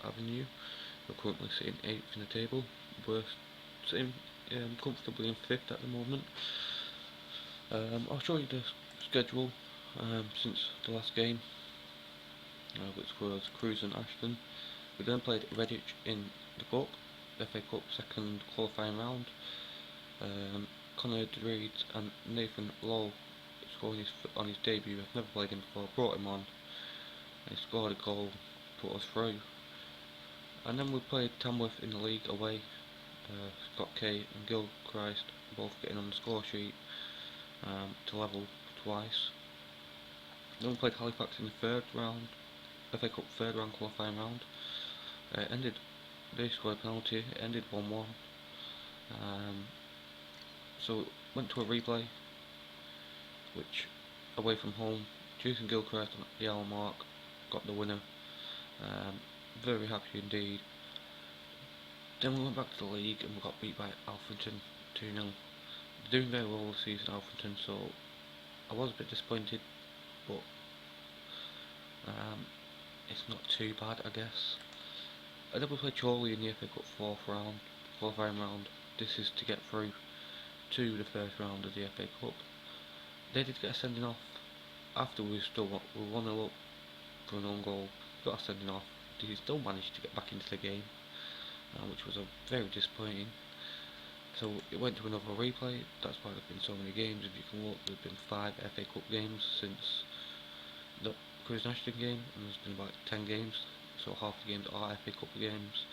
Avenue. We're currently sitting 8th in the table. We're sitting comfortably in 5th at the moment. I'll show you the schedule since the last game, which was Crews and Ashton. We then played Redditch in the Cup, FA Cup second qualifying round. Connor Reed and Nathan Lowe scored on his debut. I've never played him before, brought him on. He scored a goal, put us through. And then we played Tamworth in the league away. Scott Kay and Gilchrist both getting on the score sheet to level twice. Then we played Halifax in the third round, FA Cup third round qualifying round. They scored a penalty, it ended 1-1. So went to a replay, which away from home, Jason Gilchrist on the hour mark got the winner. Very happy indeed. Then we went back to the league and we got beat by Alfreton 2-0. They're doing very well this season, Alfreton, so I was a bit disappointed, but it's not too bad, I guess. And then we played Chorley in the FA Cup qualifying round. This is to get through to the first round of the FA Cup. They did get a sending off after we were 1-0 up for an own goal. Got a sending off. They still managed to get back into the game, which was very disappointing. So it went to another replay. That's why there have been so many games. If you can look, there have been 5 FA Cup games since the Crews and Ashton game, and there's been about 10 games. So half the games are FA Cup games.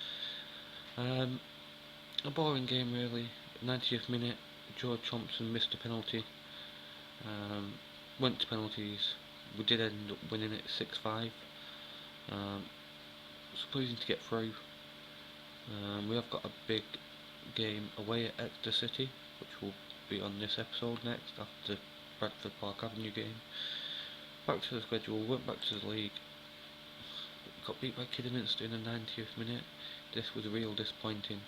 A boring game really. 90th minute, George Thompson missed a penalty. Went to penalties. We did end up winning it 6-5. It's pleasing to get through. We have got a big game away at Exeter City, which will be on this episode next after the Bradford Park Avenue game. Back to the schedule, went back to the league. Got beat by Kidderminster in the 90th minute. This was real disappointing.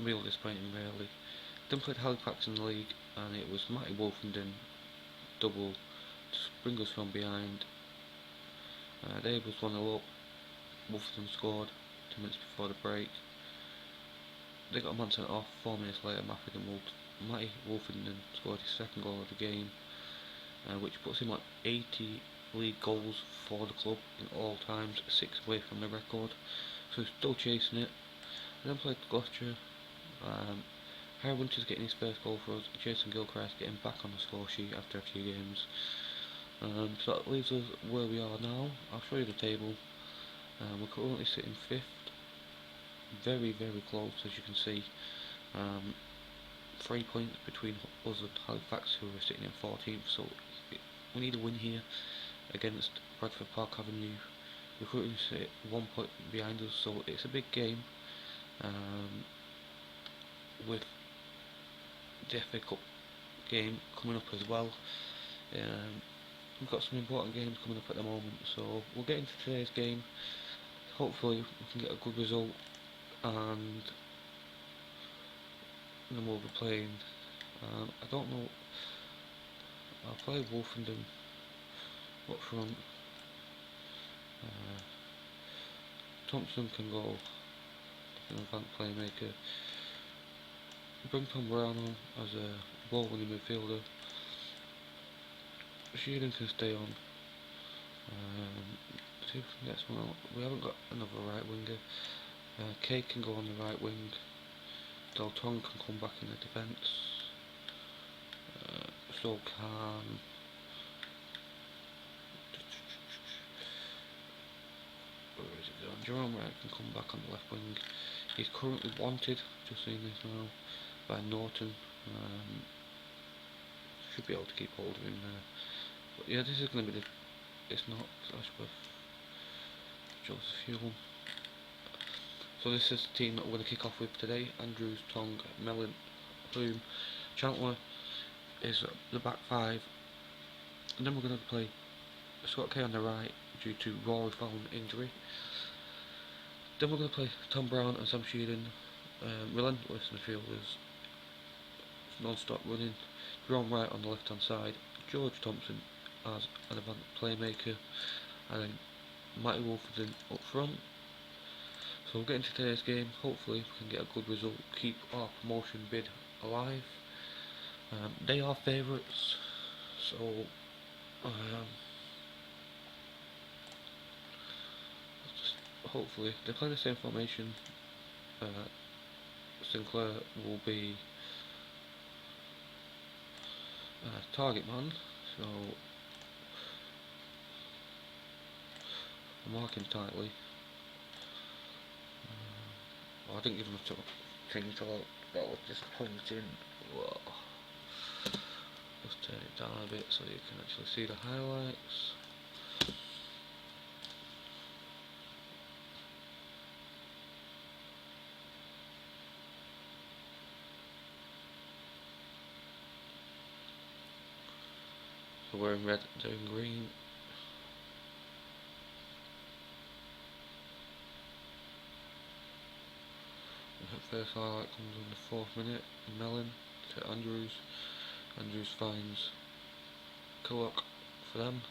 Real disappointing really. Then played Halifax in the league and it was Matty Wolfenden double to bring us from behind. They was 1-0 up. Wolfenden scored 2 minutes before the break. They got a man sent off. 4 minutes later, Matty Wolfenden scored his second goal of the game, which puts him on 80 league goals for the club in all times, 6 away from the record. So he's still chasing it. And then played Gloucester. Harry Winter's getting his first goal for us. Jason Gilchrist getting back on the score sheet after a few games. So that leaves us where we are now. I'll show you the table. We're currently sitting 5th. Very, very close, as you can see. 3 points between us and Halifax, who are sitting in 14th. So we need a win here against Bradford Park Avenue. We're currently sit 1 point behind us, so it's a big game. With the FA Cup game coming up as well. We've got some important games coming up at the moment, so we'll get into today's game. Hopefully we can get a good result, and then we'll be playing. I don't know. I'll play Wolfenden up front. Thompson can go an advanced playmaker. Bring Tom Brown on as a ball-winning midfielder. Sheeran can stay on. See if we can get someone else. We haven't got another right winger. Kay can go on the right wing. Del Tong can come back in the defence. So can where is it going? Jerome Wright can come back on the left wing. He's currently wanted, just seeing this now, by Norton. Should be able to keep hold of him there. But yeah, this is going to be it's not Ashworth, Joseph Hume. So this is the team that we're going to kick off with today. Andrews, Tong, Mellon, Bloom, Chandler is the back 5. And then we're going to play Scott Kay on the right due to Rory Fallon injury. Then we're going to play Tom Brown and Sam Sheeran, relentless midfielders, non-stop running. Jerome Wright on the left hand side, George Thompson as an advanced playmaker, and then Mighty Wolverhampton up front. So we'll get into today's game. Hopefully we can get a good result, keep our promotion bid alive. They are favourites, so hopefully they play the same formation. Sinclair will be target man, so I'm marking tightly. I didn't give him a thing to look, that was disappointing. Whoa. Just turn it down a bit so you can actually see the highlights. So we're in red, they're in green. The first highlight comes in the 4th minute. Mellon to Andrews. Andrews finds Killock for them.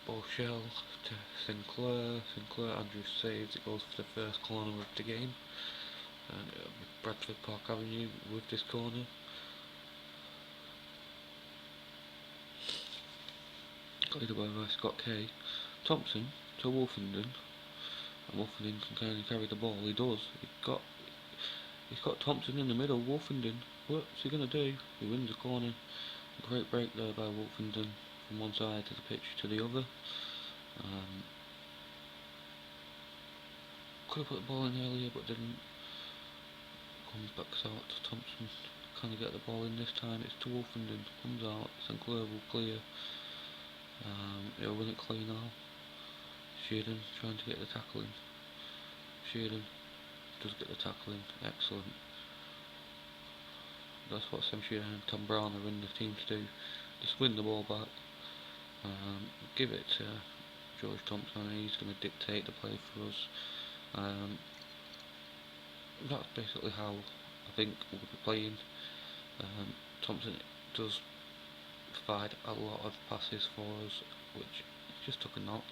Beauchel to Sinclair. Andrews saves. It goes for the first corner of the game. And it'll be Bradford Park Avenue with this corner. Cleared by Scott Kay. Thompson to Wolfenden. And Wolfenden can carry the ball. He does. He's got Thompson in the middle. Wolfenden. What's he gonna do? He wins the corner. Great break there by Wolfenden from one side of the pitch to the other. Could have put the ball in earlier, but didn't. Comes back out to Thompson. Can he get the ball in this time? It's to Wolfenden. Comes out. Sinclair will clear. He'll win it clear now. Shearden trying to get the tackling. Shearden does get the tackling. Excellent. That's what Sam Shearden and Tom Brown are in the team to do. Just win the ball back. Give it to George Thompson, and he's going to dictate the play for us. That's basically how I think we'll be playing. Thompson does provide a lot of passes for us, which just took a knock,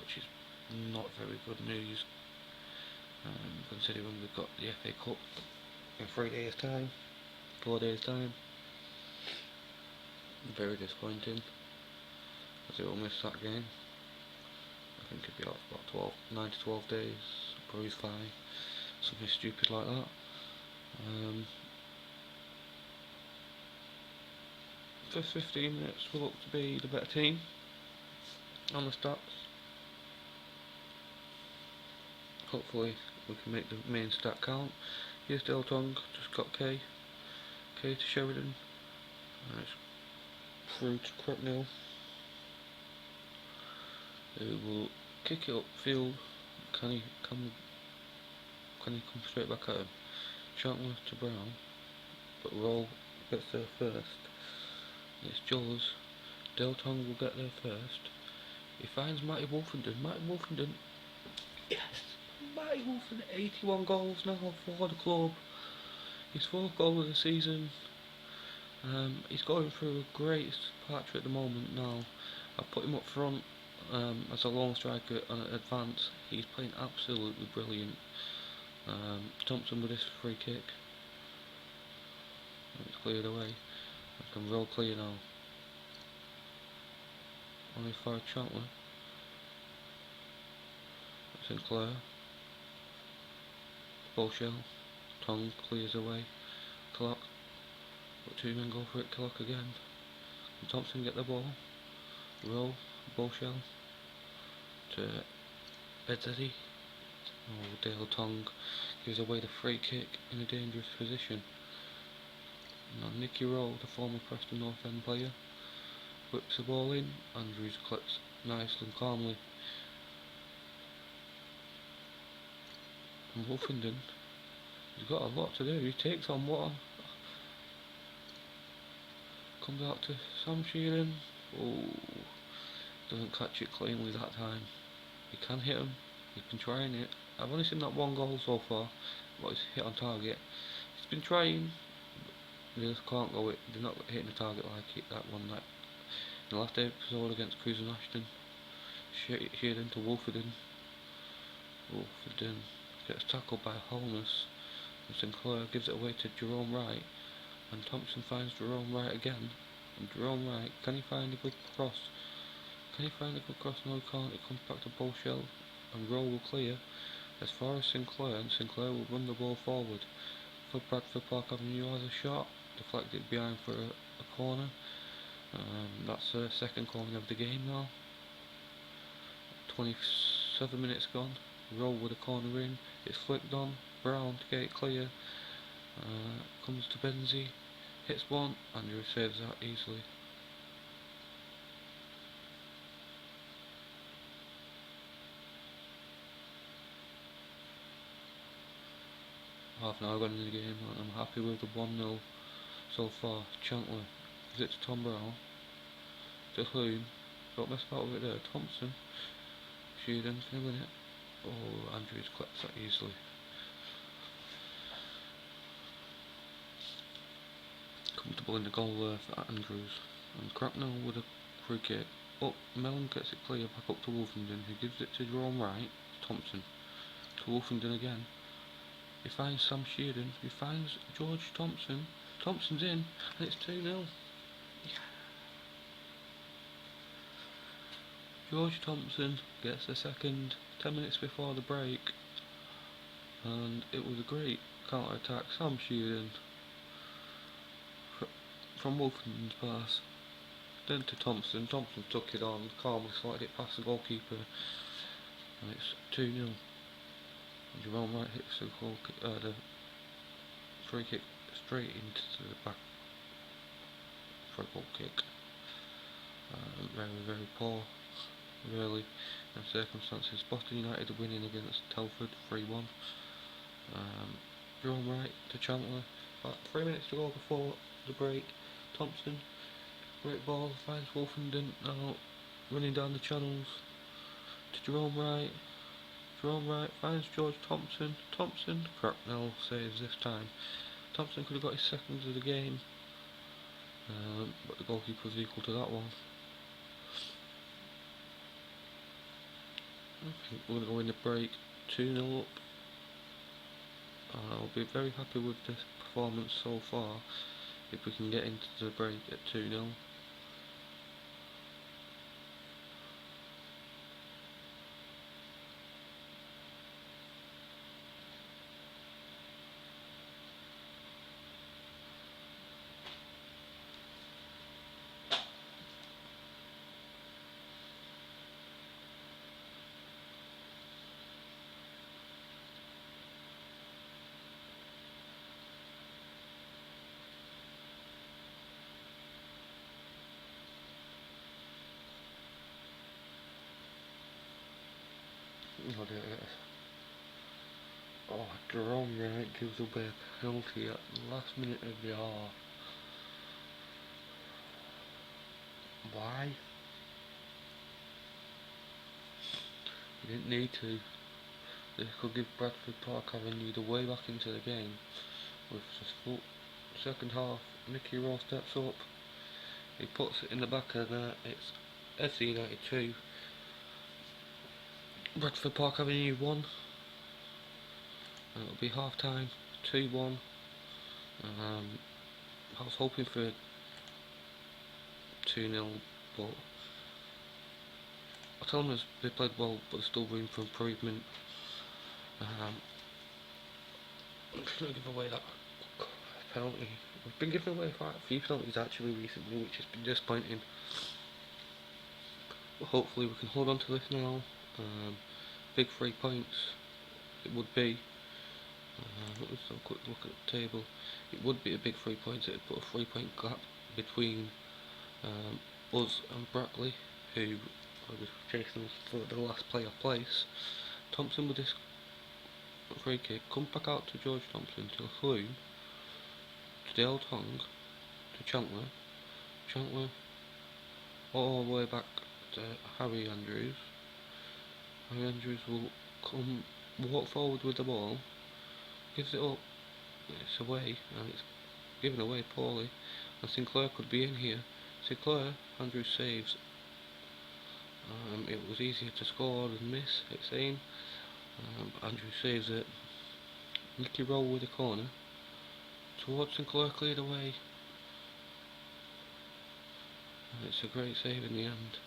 which is not very good news, considering we've got the FA Cup in 4 days time. Very disappointing, as it will miss that game. I think it'd be off about 9 to 12 days, bruised thigh, something stupid like that. First 15 minutes will look to be the better team on the stats. Hopefully we can make the main stat count. Here's Del Tong, just got K to Sheridan. It's through to Cracknell, who will kick it upfield. Can he come straight back at him? Chandler to Brown, but Roll gets there first. It's Jaws. Del Tong will get there first. He finds Matty Wolfenden. Yes! Matty Wolfenden, 81 goals now for the club. His 4th goal of the season. He's going through a great patch at the moment now. I've put him up front as a lone striker and at advance. He's playing absolutely brilliant. Thompson with this free kick. It's cleared away. I can roll clear now. Only for Chandler. Sinclair. Beauchel. Tong clears away. Clock. But 2 men go for it. Clock again. And Thompson get the ball. Roll. Beauchel. To Eddie. Oh, Dale Tong gives away the free kick in a dangerous position. Now Nicky Rowe, the former Preston North End player, whips the ball in. Andrews collects nicely and calmly. And Wolfenden, he's got a lot to do. He takes on one. Comes out to Sam Sheeran. Oh, doesn't catch it cleanly that time. He can hit him. He's been trying it. I've only seen that 1 goal so far, but he's hit on target. He's been trying. They just can't go it. They're not hitting the target like that one in the last episode against Cruz and Ashton. Sheeran to Wolfenden. Wolfenden gets tackled by Holness, and Sinclair gives it away to Jerome Wright, and Thompson finds Jerome Wright again, and Jerome Wright, can he find a good cross? No, he can't. It comes back to Bolshell, and Rowe will clear as far as Sinclair, and Sinclair will run the ball forward. For Bradford Park Avenue has a shot, deflected behind for a corner. That's the second corner of the game now. 27 minutes gone. Rowe with a corner in. It's flicked on. Brown to get it clear. Comes to Benzie. Hits one. Andrew saves that easily. Half an hour gone in the game, and I'm happy with the 1-0 so far. Chandler gives it to Tom Brown. To Hume. Don't mess about with it there. Thompson. Sheeran, can he win it? Oh, Andrews collects that easily. Comfortable in the goal there for Andrews. And Cracknell with a free kick. Up, Mellon gets it clear back up to Wolfenden, who gives it to Jerome Wright. Thompson. To Wolfenden again. He finds Sam Sheeran. He finds George Thompson. Thompson's in, and it's 2-0. Yeah. George Thompson gets the second 10 minutes before the break, and it was a great counter-attack. Sam Sheeran from Wolfenden's pass, then to Thompson. Thompson took it on, calmly slided it past the goalkeeper, and it's 2-0. Jerome Wright hits the free kick straight into the back for a goal kick. Very, very poor, really, in circumstances. Boston United are winning against Telford 3-1. Jerome Wright to Chandler. About 3 minutes to go before the break. Thompson, great ball, finds Wolfenden now, running down the channels to Jerome Wright. Jerome Wright finds George Thompson. Thompson, Cracknell saves this time. Thompson could have got his second of the game, but the goalkeeper was equal to that one. I think we're going to go in the break 2-0 up. I'll be very happy with this performance so far if we can get into the break at 2-0. Oh, Jerome Wright gives away a penalty at the last minute of the half. Why? You didn't need to. This could give Bradford Park Avenue the way back into the game. With just full second half, Mickey Rowe steps up. He puts it in the back of the net. It's FC United 2. Bradford Park Avenue 1. And it'll be half time, 2-1. I was hoping for 2-0, but I tell them they played well, but there's still room for improvement. I'm just going to give away that penalty. We've been giving away quite a few penalties actually recently, which has been disappointing. But hopefully we can hold on to this now. Big 3 points it would be. Let's have a quick look at the table. It would be a big 3 points. It would put a 3-point gap between us and Brackley, who was chasing us for the last playoff place. Thompson with this free kick comes back out to George Thompson, to Hume, to Dale Tong, to Chandler. Chandler all the way back to Harry Andrews. Harry Andrews will walk forward with the ball, gives it up, it's away, and it's given away poorly, and Sinclair could be in here. Sinclair, Andrews saves, It was easier to score than miss, it seemed. Andrew saves it. Nicky roll with the corner towards Sinclair, cleared away. And it's a great save in the end.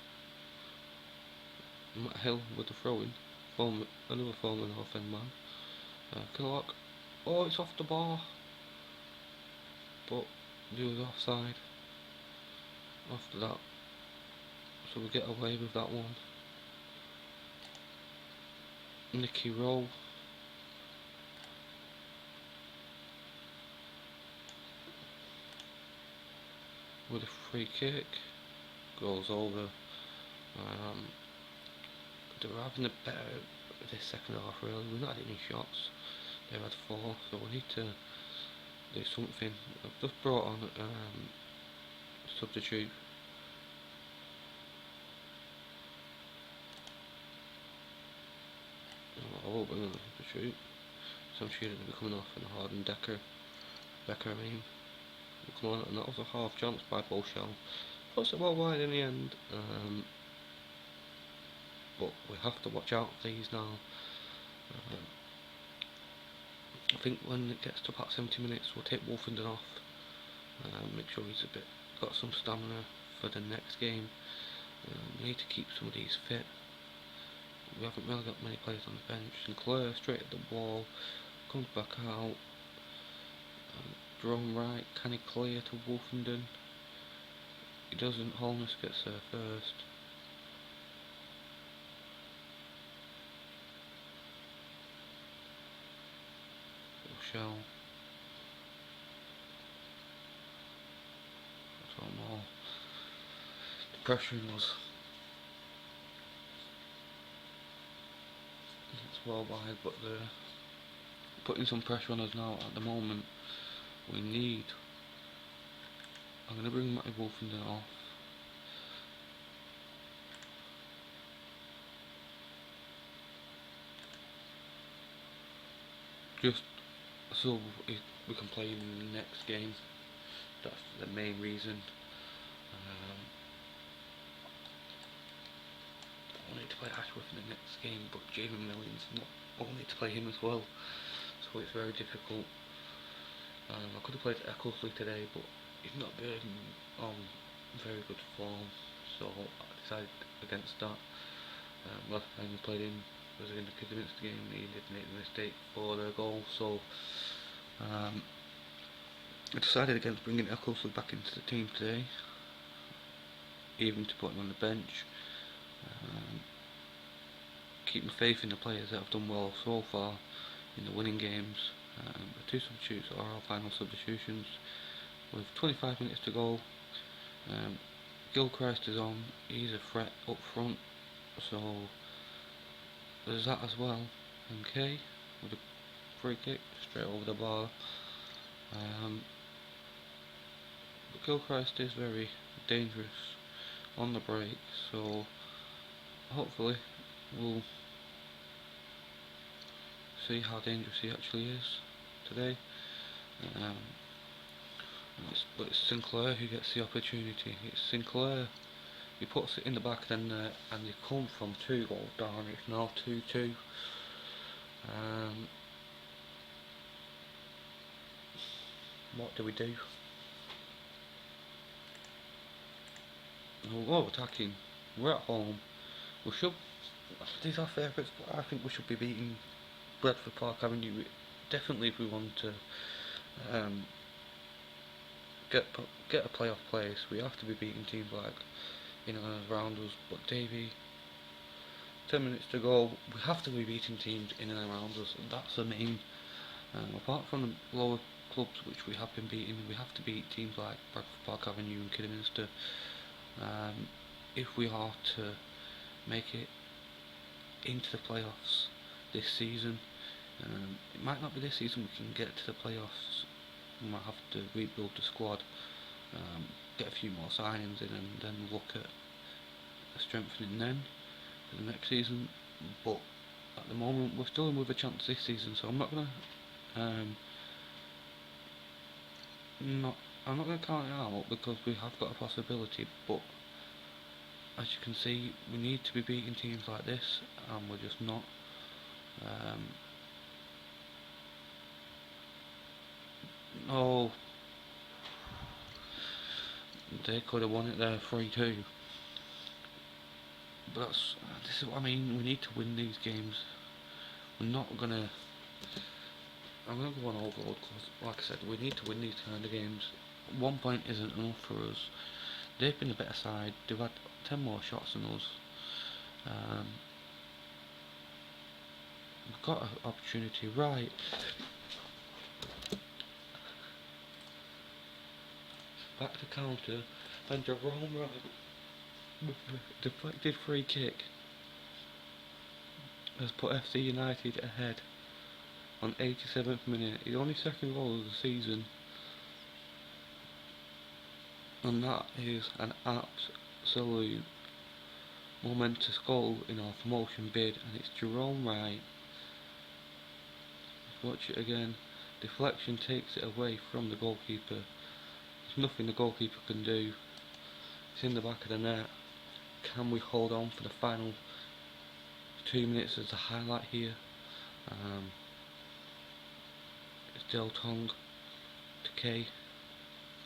Matt Hill with the throw-in. Another former North End man. Killock. Oh, it's off the bar. But he was offside after that. So we get away with that one. Nicky roll. With a free kick. Goes over. They were having a better this second half really. We've not had any shots. They've had 4, so we need to do something. I've just brought on substitute. I will bring on a substitute. So I'm sure it'll be coming off in a Harden Becker I mean. Come on, and that was a half chance by Bolshell. Puts the ball wide in the end. But we have to watch out for these now. I think when it gets to about 70 minutes we'll take Wolfenden off, make sure he's got some stamina for the next game. We need to keep some of these fit. We haven't really got many players on the bench. Sinclair straight at the ball, comes back out, Jerome right, can he clear to Wolfenden? He doesn't, Holness gets there first. Shell. I don't know. The pressuring was it's well wide, but they're putting some pressure on us now at the moment. We need. I'm going to bring Matty Wolfenden off. Just so we can play in the next game. That's the main reason. I need to play Ashworth in the next game, but Jamie Million's not. I need to play him as well, so it's very difficult. I could have played Ecclesley today, but he's not been on very good form, so I decided against that. Last time we played him was in the Kidderminster game. He did make the mistake for their goal, so I decided against bringing Ecclesley back into the team today, even to put him on the bench. Keeping faith in the players that have done well so far in the winning games. The 2 substitutes are our final substitutions with 25 minutes to go. Gilchrist is on, he's a threat up front, so there's that as well. Okay, with a free kick straight over the bar. But Gilchrist is very dangerous on the break, so hopefully we'll see how dangerous he actually is today. But it's Sinclair who gets the opportunity. It's Sinclair. He puts it in the back of the net, and they come from 2 goals down. It's now 2-2. What do we do? We'll go attacking. We're at home. We should. These are favourites, but I think we should be beating Bradford Park Avenue. Definitely, if we want to get a playoff place, we have to be beating teams like around us. But Davey, 10 minutes to go. We have to be beating teams in and around us. And that's the main. Apart from the lower clubs which we have been beating, we have to beat teams like Bradford Park Avenue and Kidderminster. If we are to make it into the playoffs this season. It might not be this season we can get to the playoffs. We might have to rebuild the squad, get a few more signings in, and then look at strengthening then for the next season. But at the moment we're still in with a chance this season, so I'm not gonna count it out, because we have got a possibility. But as you can see, we need to be beating teams like this, and we're just not. Oh, they could have won it there 3-2. But this is what I mean. We need to win these games. We're not gonna. I'm gonna go on overload because, like I said, we need to win these kind of games. 1 point isn't enough for us. They've been a better side. They've had 10 more shots than us. We've got an opportunity, right? Back to counter, and Jerome Wright with a deflected free kick has put FC United ahead on 87th minute. His only second goal of the season, and that is an absolute momentous goal in our promotion bid, and it's Jerome Wright. Watch it again. Deflection takes it away from the goalkeeper. There's nothing the goalkeeper can do. It's in the back of the net. Can we hold on for the final 2 minutes as a highlight here? It's Del Tong to K.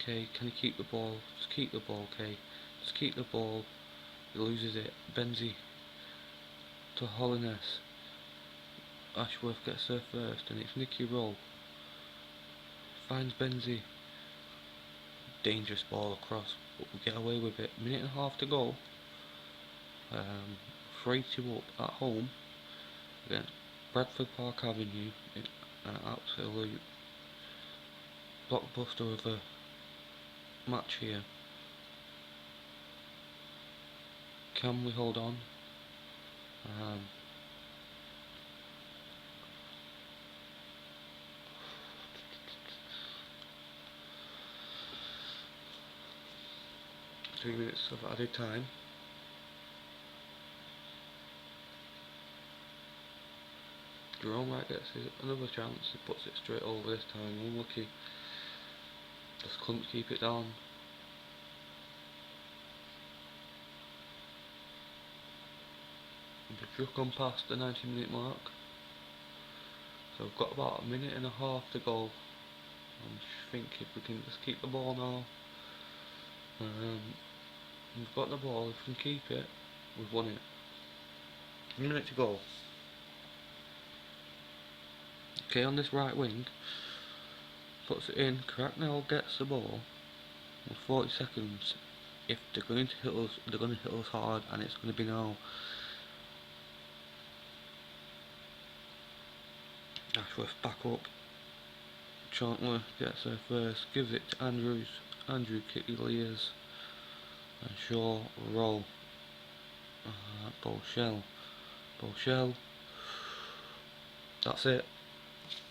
K, can he keep the ball? Just keep the ball, K. Just keep the ball. He loses it. Benzi to Holiness. Ashworth gets there first, and it's Nicky Roll. Finds Benzi. Dangerous ball across, but we get away with it. Minute and a half to go. 3-2 up at home against Bradford Park Avenue. An absolute blockbuster of a match here. Can we hold on? 2 minutes of added time. Jerome Wright gets another chance. He puts it straight over this time. Unlucky. Just couldn't keep it down. We've just gone past the 90-minute mark. So we've got about a minute and a half to go. I think if we can just keep the ball now. We've got the ball. If we can keep it, we've won it. A minute to go. Okay, on this right wing, puts it in. Cracknell gets the ball with 40 seconds. If they're going to hit us, they're going to hit us hard, and it's going to be now. Ashworth back up. Chandler gets there first, gives it to Andrews. Andrew Kicklears. And Shaw roll. Bolshell. That's it.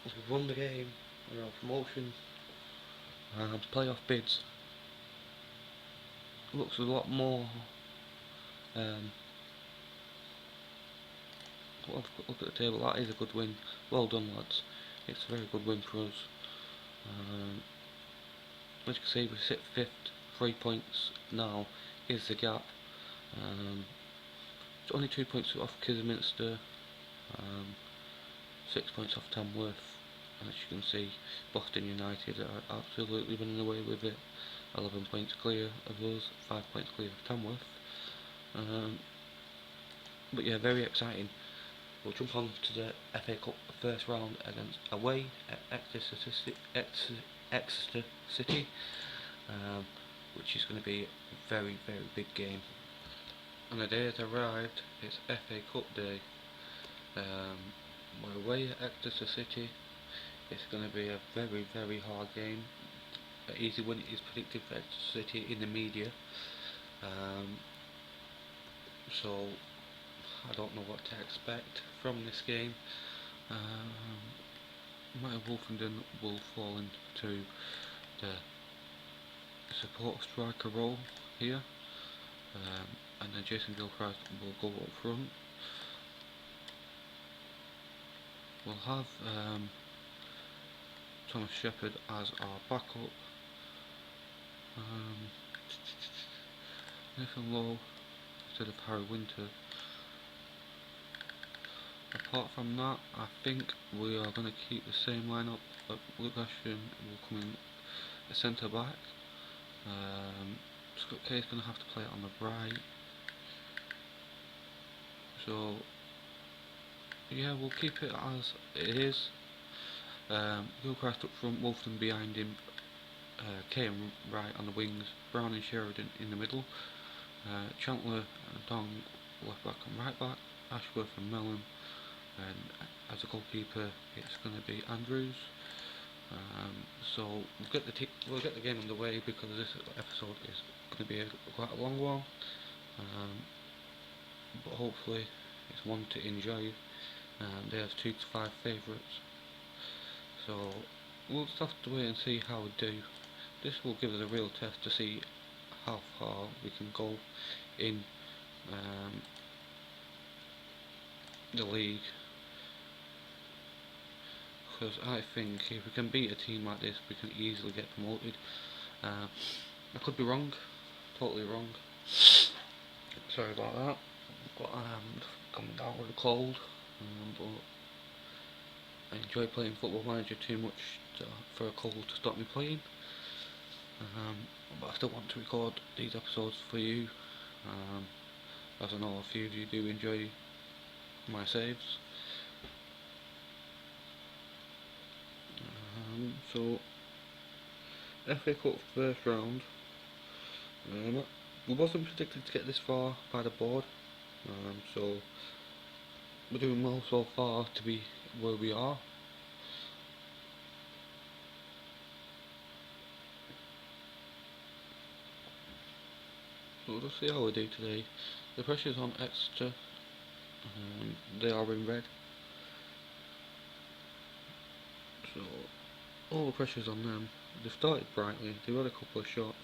We've won the game. We're on promotion. Playoff bids. Looks a lot more. Look at the table. That is a good win. Well done, lads. It's a very good win for us. As you can see, we sit 5th. 3 points now is the gap. It's only 2 points off Kidderminster, 6 points off Tamworth. As you can see, Boston United are absolutely running away with it. 11 points clear of us, 5 points clear of Tamworth. But yeah, very exciting. We'll jump on to the FA Cup first round against away at Exeter City. Which is going to be a very, very big game. And the day has arrived. It's FA Cup day. We're away at Exeter City. It's going to be a very, very hard game. An easy win is predicted for Exeter City in the media. So I don't know what to expect from this game. Might Wolfenden will fall into the support striker role here, and then Jason Gilchrist will go up front. We'll have Thomas Shepherd as our backup. Nathan Lowe instead of Harry Winter. Apart from that, I think we are going to keep the same lineup. Luke Ashton will come in a centre back. Scott Kay is going to have to play it on the right. So yeah, we'll keep it as it is. Gilchrist up front, Wolfton behind him, Kay right on the wings, Brown and Sheridan in the middle, Chandler and Dong left back and right back, Ashworth and Mellon, and as a goalkeeper it's going to be Andrews. So we'll get the game underway because this episode is going to be quite a long one, but hopefully it's one to enjoy. There's 2 to 5 favourites, so we'll just have to wait and see how we do. This will give us a real test to see how far we can go in the league, because I think if we can beat a team like this we can easily get promoted. I could be wrong, totally wrong, sorry about that, but I'm coming down with a cold, but I enjoy playing Football Manager too much for a cold to stop me playing, but I still want to record these episodes for you, as I know a few of you do enjoy my saves. So FA Cup first round, we wasn't predicted to get this far by the board, so we're doing well so far to be where we are. So we'll just see how we do today. The pressure's on Exeter, they are in red, so all the pressure's on them. They've started brightly, they've had a couple of shots.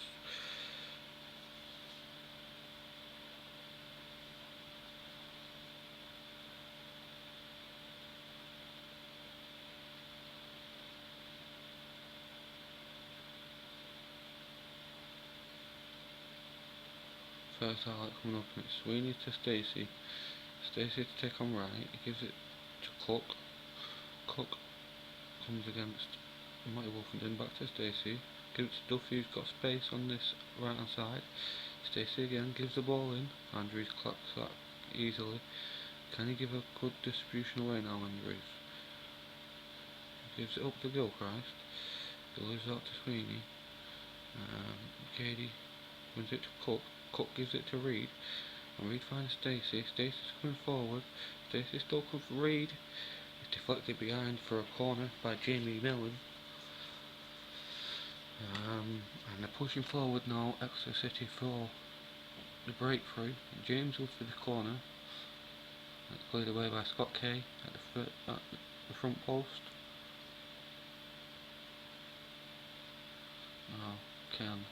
First highlight coming up, and it's Sweeney to Stacey. Stacey to take on right, he gives it to Cook. Cook comes against Matty Wolfenden, back to Stacey, gives it to Duffy, who's got space on this right hand side. Stacey again gives the ball in, Andrews claps that easily. Can he give a good distribution away now, Andrews? He gives it up to Gilchrist, he leaves out to Sweeney. Cady wins it to Cook. Cook gives it to Reed, and Reed finds Stacey. Stacey's coming forward. Stacey still comes for Reed. It's deflected behind for a corner by Jamie Mellon. And they're pushing forward now, Exeter City for the breakthrough. James goes for the corner. It's cleared away by Scott Kay at the front post. Now Ken.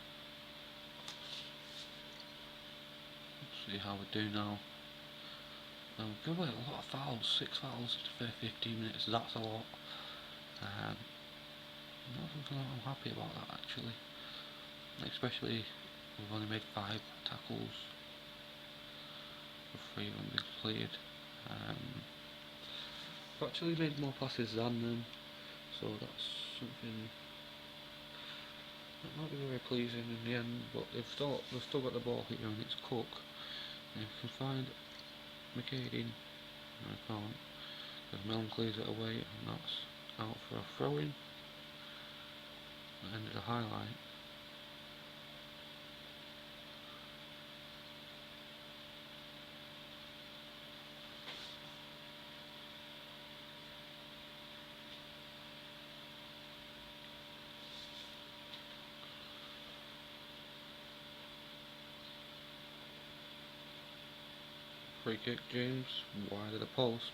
See how we do now. We've given away a lot of fouls, 6 fouls for 15 minutes, that's a lot. Not something I'm happy about that actually. Especially we've only made 5 tackles for 3 when we completed. We've actually made more passes than them, so that's something that might be very pleasing in the end, but they've still got the ball here, and it's Cook. And if you can find McCady, I can't, because Mellon clears it away, and that's out for a throw-in. The end of the highlight. Free kick, James, wide of the post.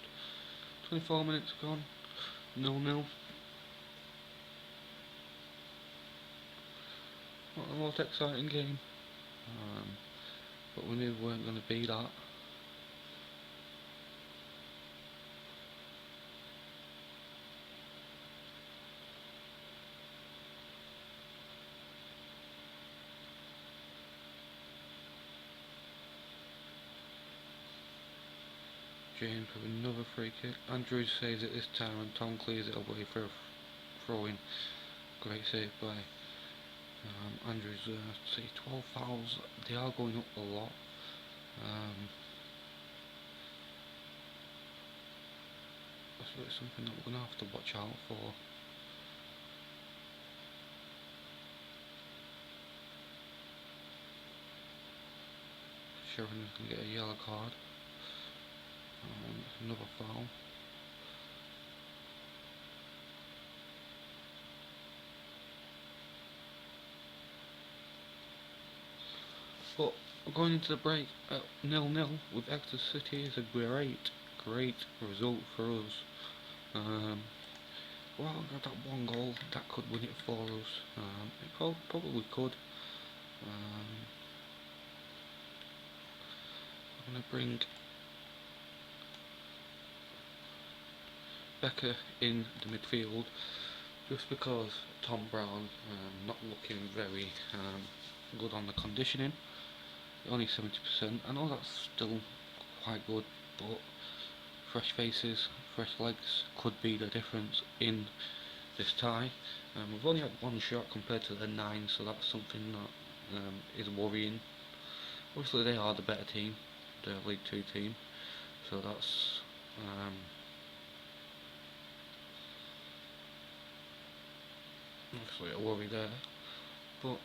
24 minutes gone, 0-0. Not the most exciting game, but we knew we weren't going to be that. James with another free kick. Andrews saves it this time and Tom clears it away for a throw-in. Great save by Andrews. See, 12 fouls. They are going up a lot. So it's something that we're going to have to watch out for. Sheridan's going to get a yellow card. Another foul. But going into the break at 0-0 with Exeter City is a great result for us. Well, that one goal that could win it for us. It probably could. I'm going to bring Becker in the midfield just because Tom Brown not looking very good on the conditioning. Only 70%. I know that's still quite good, but fresh faces, fresh legs could be the difference in this tie. We've only had one shot compared to the 9, so that's something that is worrying. Obviously they are the better team, the League 2 team, so that's obviously a worry there, but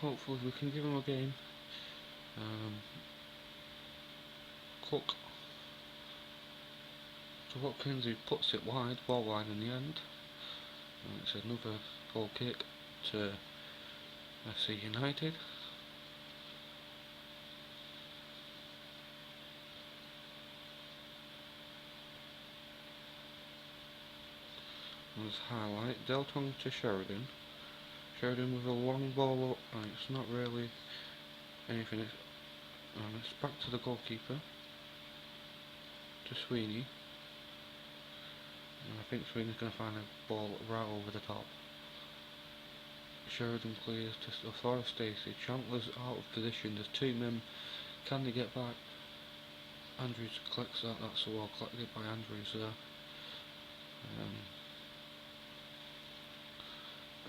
hopefully we can give them a game. Cook to Watkins, who puts it wide, ball wide in the end. It's another goal kick to FC United. Let's highlight Deltong to Sheridan. Sheridan with a long ball up, and it's not really anything. It's back to the goalkeeper, to Sweeney. And I think Sweeney's going to find a ball right over the top. Sheridan clears to Forrest Stacey. Chandler's out of position. There's 2 men. Can they get back? Andrews collects that. That's well collected by Andrews there.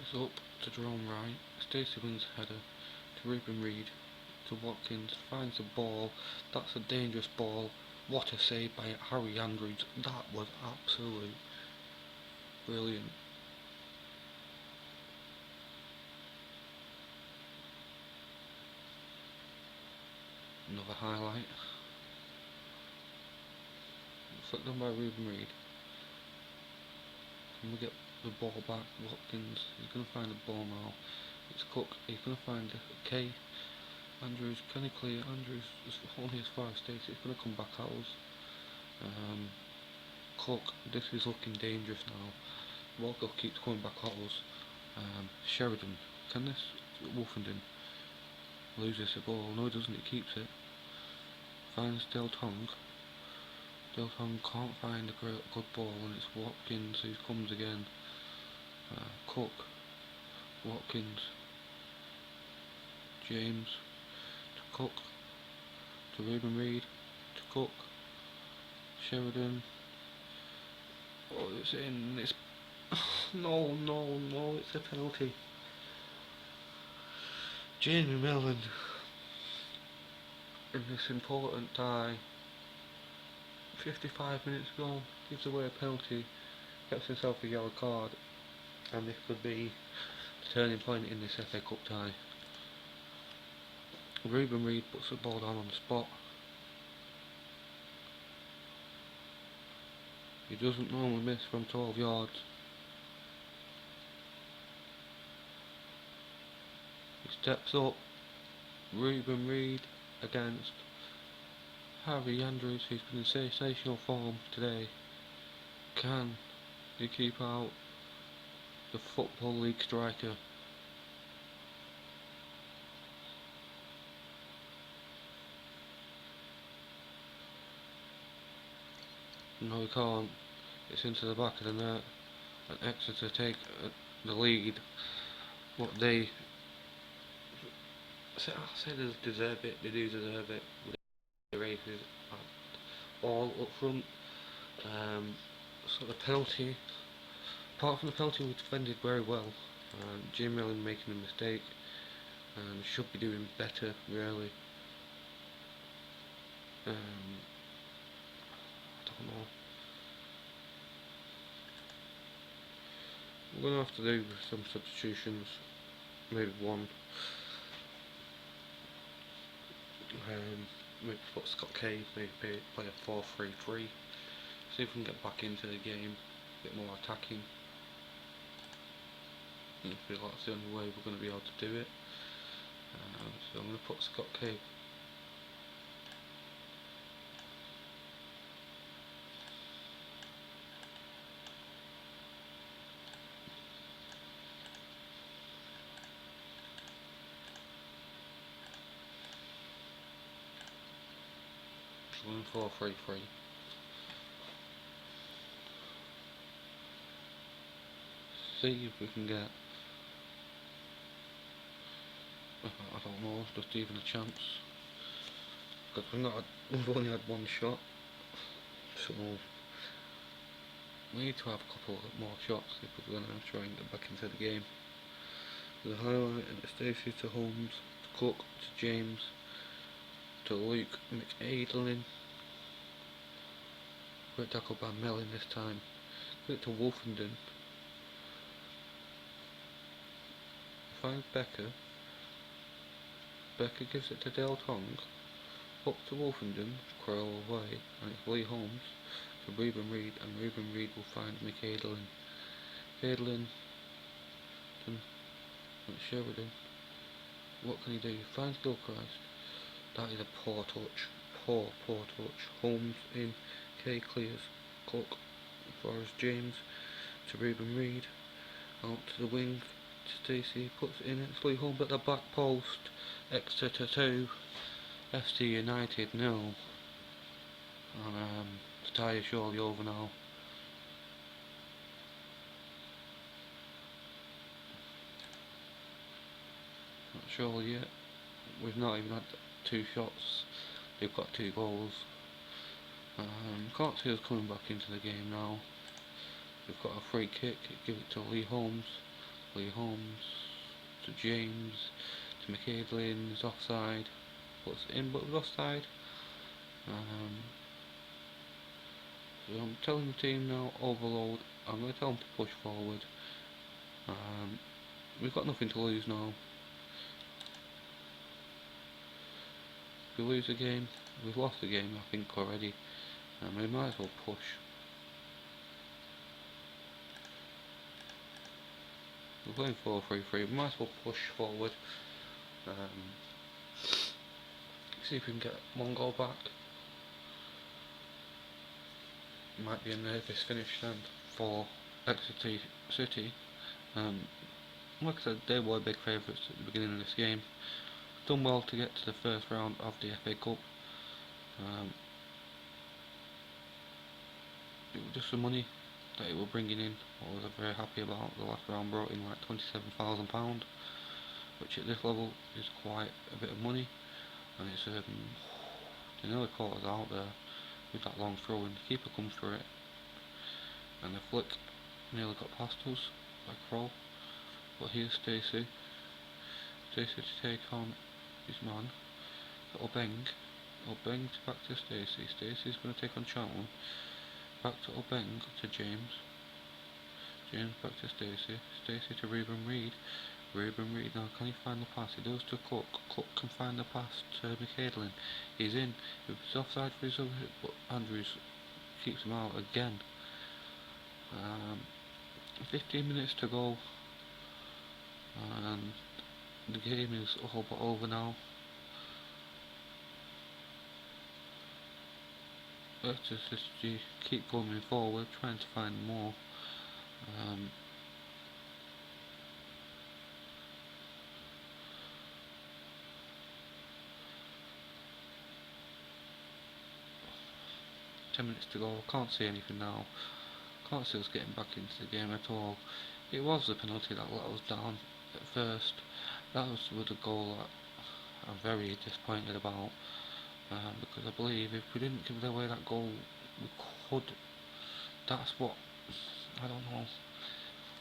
It's up to Jerome Wright. Stacey wins header to Ruben Reid. To Watkins. Finds the ball. That's a dangerous ball. What a save by Harry Andrews. That was absolute brilliant. Another highlight. Flicked on by Ruben Reid. Can we get the ball back? Watkins, he's going to find the ball now. It's Cook, he's going to find K. Andrews, can he clear? Andrews is only as far as Stacey, he's going to come back at us. Cook, this is looking dangerous now. Walker keeps coming back at us. Sheridan, can this? Wolfenden loses the ball. No, he doesn't, he keeps it. Finds Deltong. Deltong can't find a good ball, and it's Watkins who comes again. Cook, Watkins, James, to Cook, to Ruben Reid, to Cook, Sheridan. Oh, it's in. It's no, it's a penalty. Jamie Mellon in this important tie. 55 minutes gone, gives away a penalty, gets himself a yellow card, and this could be the turning point in this FA Cup tie. Ruben Reid puts the ball down on the spot. He doesn't normally miss from 12 yards. He steps up. Ruben Reid against Harry Andrews, who's been in sensational form today. Can he keep out the Football League striker? No, he can't. It's into the back of the net, and Exeter take the lead. What they say, they deserve it. They do deserve it. They're Stacey's at all up front. So the penalty, apart from the penalty, we defended very well. Jim Millen making a mistake and should be doing better, really. I don't know. We're going to have to do some substitutions, maybe one. Maybe put Scott K, maybe play a 4-3-3. See if we can get back into the game, a bit more attacking. I feel like that's the only way we're going to be able to do it. So I'm going to put Scott K. Going 4-3-3. See if we can get, I don't know, just even a chance. Because we've only had one shot, so we need to have a couple more shots if we're going to try and get back into the game. The highlight and Stacey to Holmes, to Cook, to James, to Luke McAdlin. Great tackle by Mellon this time. Great to Wolfenden. Finds Becker. Becker gives it to Del Tong. Up to Wolfenden, Crowell away, and it's Lee Holmes to Reuben Reid, and Reuben Reid will find McAdlin. McAdlin to Sheridan. What can he do? He finds Gilchrist. That is a poor touch. Poor touch. Holmes in. K clears. Cook. Forrest James to Reuben Reid. Out to the wing. Stacey puts it in. It's Lee Holmes at the back post. Exeter 2. FC United 0. And the tie is surely over now. Not surely yet. We've not even had 2 shots. They've got 2 goals. Can't see us coming back into the game now. We've got a free kick. Give it to Lee Holmes. Lee Holmes to James to McAdlin. Is offside. Puts it in, but it was offside. So I'm telling the team now, overload. I'm going to tell them to push forward. We've got nothing to lose now. If we lose the game, we've lost the game I think already. We might as well push. We're playing 4-3-3, we might as well push forward. See if we can get one goal back. Might be a nervous finish then for Exeter City. Like I said, they were big favourites at the beginning of this game. Done well to get to the first round of the FA Cup. It was just the money that it were bringing in. I was very happy about. The last round brought in like £27,000, which at this level is quite a bit of money. And it's they nearly caught us out there with that long throw, and the keeper comes for it, and the flick nearly got past us by Kroll. But here's Stacey to take on his man. Obeng back to Stacey. Stacey's going to take on Chandler. Back to Obeng to James. James back to Stacey. Stacey to Reuben Reid. Reuben Reid now, can he find the pass? He goes to Cook. Cook can find the pass to McAdlin. He's in. He was offside for his other hit, but Andrews keeps him out again. 15 minutes to go. And the game is all but over now. Let's just keep going forward, trying to find more. 10 minutes to go. Can't see anything now. Can't see us getting back into the game at all. It was the penalty that let us down at first. That was the goal that I'm very disappointed about. because I believe if we didn't give away that goal, we could. That's what I don't know.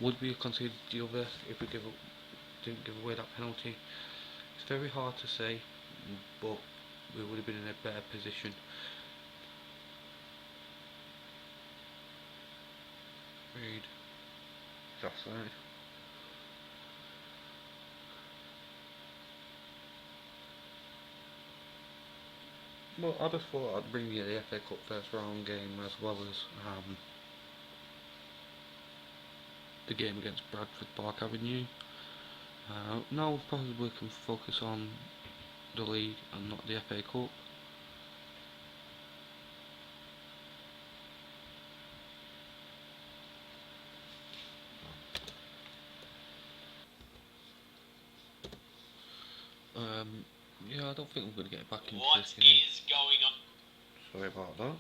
Would we have conceded the other if we didn't give away that penalty? It's very hard to say, but we would have been in a better position. Reed, it's offside. Well, I just thought I'd bring you the FA Cup first round game as well as the game against Bradford Park Avenue. Now probably we can focus on the league and not the FA Cup. Yeah, I don't think we're going to get back into this game. What is going on? Sorry about that.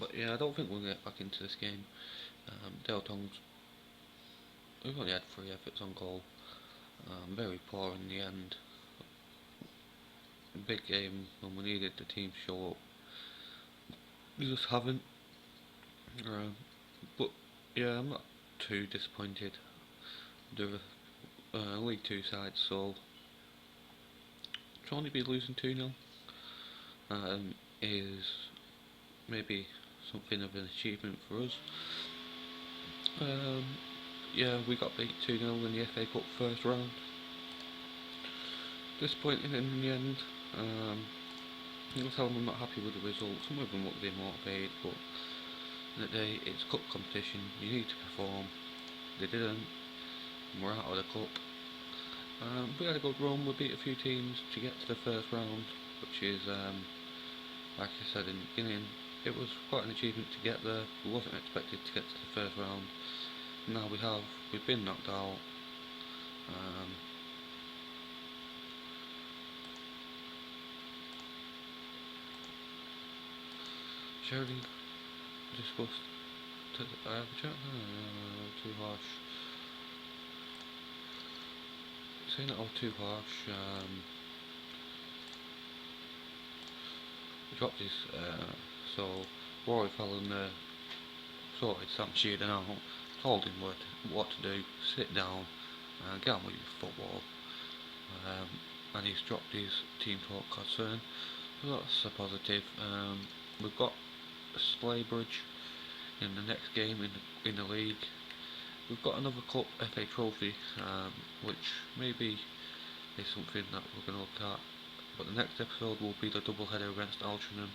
But yeah, I don't think we'll get back into this game. Dale Tongs, we've only had 3 efforts on goal. Very poor in the end. Big game when we needed the team to show up. We just haven't. But yeah, I'm not too disappointed. They're League 2 side, so to only be losing 2-0 is maybe something of an achievement for us. Yeah, we got beat 2-0 in the FA Cup first round. Disappointing in the end. I'll tell them I'm not happy with the results. Some of them won't be motivated, but in the day, it's cup competition. You need to perform. They didn't. And we're out of the cup. We had a good run. We beat a few teams to get to the first round, which is, like I said in the beginning, it was quite an achievement to get there. We wasn't expected to get to the first round. Now we have. We've been knocked out. Sheridan discussed. I have a chat. Too harsh. Saying that I was too harsh. He dropped his. So Rory Fallon sorted Sam Sheeran out. Told him what to do. Sit down. Get on with your football. And he's dropped his team talk concern. So that's a positive. We've got Splaybridge in the next game in the league. We've got another Cup FA Trophy, which maybe is something that we're going to look at. But the next episode will be the double header against Altrincham.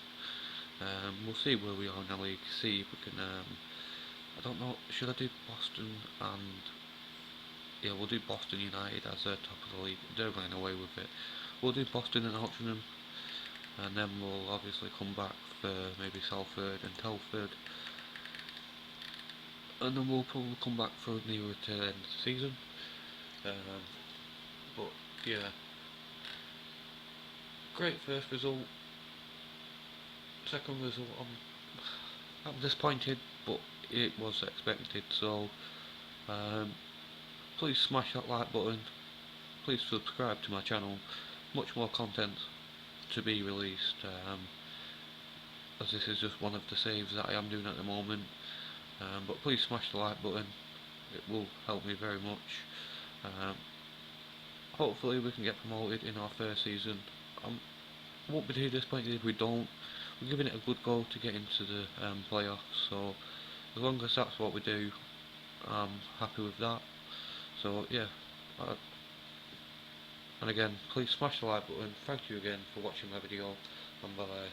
We'll see where we are in the league. See if we can. I don't know. Should I do Boston and? Yeah, we'll do Boston United as the top of the league. They're running away with it. We'll do Boston and Altrincham. And then we'll obviously come back for maybe Salford and Telford, and then we'll probably come back for nearer to the end of the season. But yeah, great first result. Second result, I'm disappointed, but it was expected. So please smash that like button. Please subscribe to my channel. Much more content to be released, as this is just one of the saves that I am doing at the moment. But please smash the like button. It will help me very much. Hopefully we can get promoted in our first season. I won't be too disappointed if we don't. We're giving it a good go to get into the playoffs, so as long as that's what we do, I'm happy with that. So yeah, and again, please smash the like button. Thank you again for watching my video, and bye.